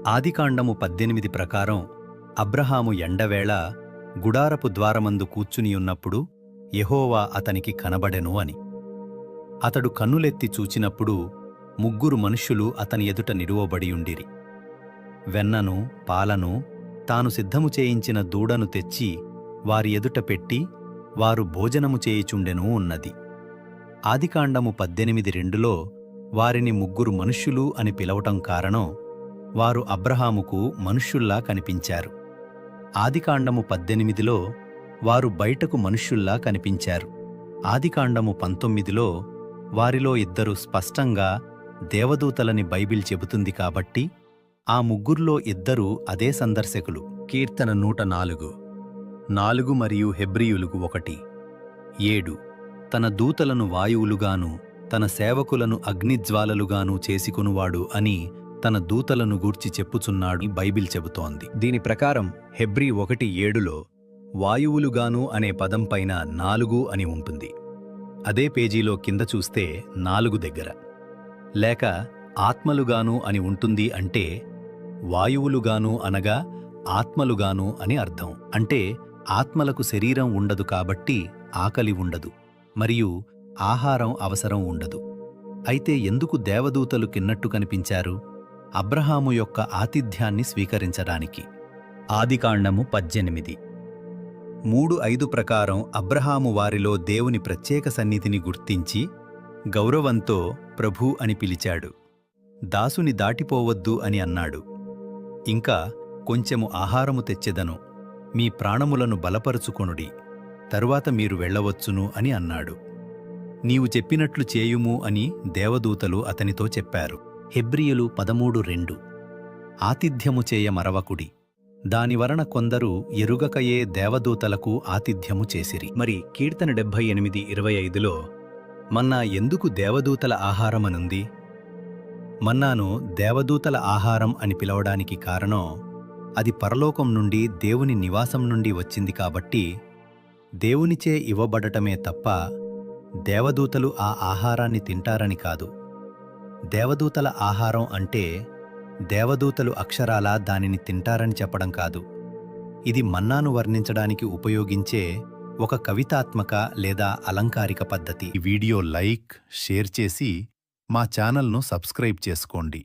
ఆదికాండము 18 ప్రకారం అబ్రహాము ఎండవేళ గుడారపు ద్వారమందు కూర్చునియున్నప్పుడు యెహోవా అతనికి కనబడెను అని. అతడు కన్నులెత్తి చూచినప్పుడు ముగ్గురు మనుష్యులు అతని ఎదుట నిలువబడియుండిరి. వెన్నను పాలను తాను సిద్ధము చేయించిన దూడను తెచ్చి వారి ఎదుట పెట్టి వారు భోజనము చేయుచుండెను ఉన్నది. ఆదికాండము 18:2లో వారిని ముగ్గురు మనుష్యులు అని పిలవటం కారణం వారు అబ్రహాముకు మనుష్యుల్లా కనిపించారు. ఆదికాండము 18లో వారు బయటకు మనుష్యుల్లా కనిపించారు. ఆదికాండము 19లో వారిలో ఇద్దరు స్పష్టంగా దేవదూతలని బైబిల్ చెబుతుంది కాబట్టి ఆ ముగ్గుర్లో ఇద్దరు అదే సందర్శకులు. కీర్తన 104 4 మరియు హెబ్రీయులకు 1 7 తన దూతలను వాయువులుగాను తన సేవకులను అగ్నిజ్వాలలుగాను చేసుకొనువాడు అని తన దూతలను గూర్చి చెప్పుచున్నాడు బైబిల్ చెబుతోంది. దీని ప్రకారం హెబ్రీ 1:7లో వాయువులుగాను అనే పదం పైన 4 అని ఉంటుంది. అదే పేజీలో కింద చూస్తే 4 దగ్గర లేక ఆత్మలుగాను అని ఉంటుంది. అంటే వాయువులుగాను అనగా ఆత్మలుగాను అని అర్థం. అంటే ఆత్మలకు శరీరం ఉండదు కాబట్టి ఆకలి ఉండదు మరియు ఆహారం అవసరం ఉండదు. అయితే ఎందుకు దేవదూతలు కిన్నట్టు కనిపించారు? అబ్రహాము యొక్క ఆతిథ్యాన్ని స్వీకరించడానికి. ఆదికాండము 18 3:5 ప్రకారం అబ్రహాము వారిలో దేవుని ప్రత్యేక సన్నిధిని గుర్తించి గౌరవంతో ప్రభూ అని పిలిచాడు. దాసుని దాటిపోవద్దు అని అన్నాడు. ఇంకా కొంచెము ఆహారము తెచ్చెదను, మీ ప్రాణములను బలపరుచుకొనుడి, తరువాత మీరు వెళ్ళవచ్చును అని అన్నాడు. నీవు చెప్పినట్లు చేయుము అని దేవదూతలు అతనితో చెప్పారు. హెబ్రీయులు 13:2 ఆతిథ్యము చేయ మరవకుడి, దానివలన కొందరు ఎరుగకయే దేవదూతలకు ఆతిథ్యము చేసిరి. మరి కీర్తన 78:25లో మన్నా ఎందుకు దేవదూతల ఆహారమనుంది? మన్నాను దేవదూతల ఆహారం అని పిలవడానికి కారణం అది పరలోకం నుండి దేవుని నివాసం నుండి వచ్చింది కాబట్టి దేవునిచే ఇవ్వబడటమే తప్ప దేవదూతలు ఆ ఆహారాన్ని తింటారని కాదు. దేవదూతల ఆహారం అంటే దేవదూతలు అక్షరాలా దానిని తింటారని చెప్పడం కాదు. ఇది మన్నాను వర్ణించడానికి ఉపయోగించే ఒక కవితాత్మక లేదా అలంకారిక పద్ధతి. ఈ వీడియో లైక్, షేర్ చేసి మా ఛానల్ను సబ్స్క్రైబ్ చేసుకోండి.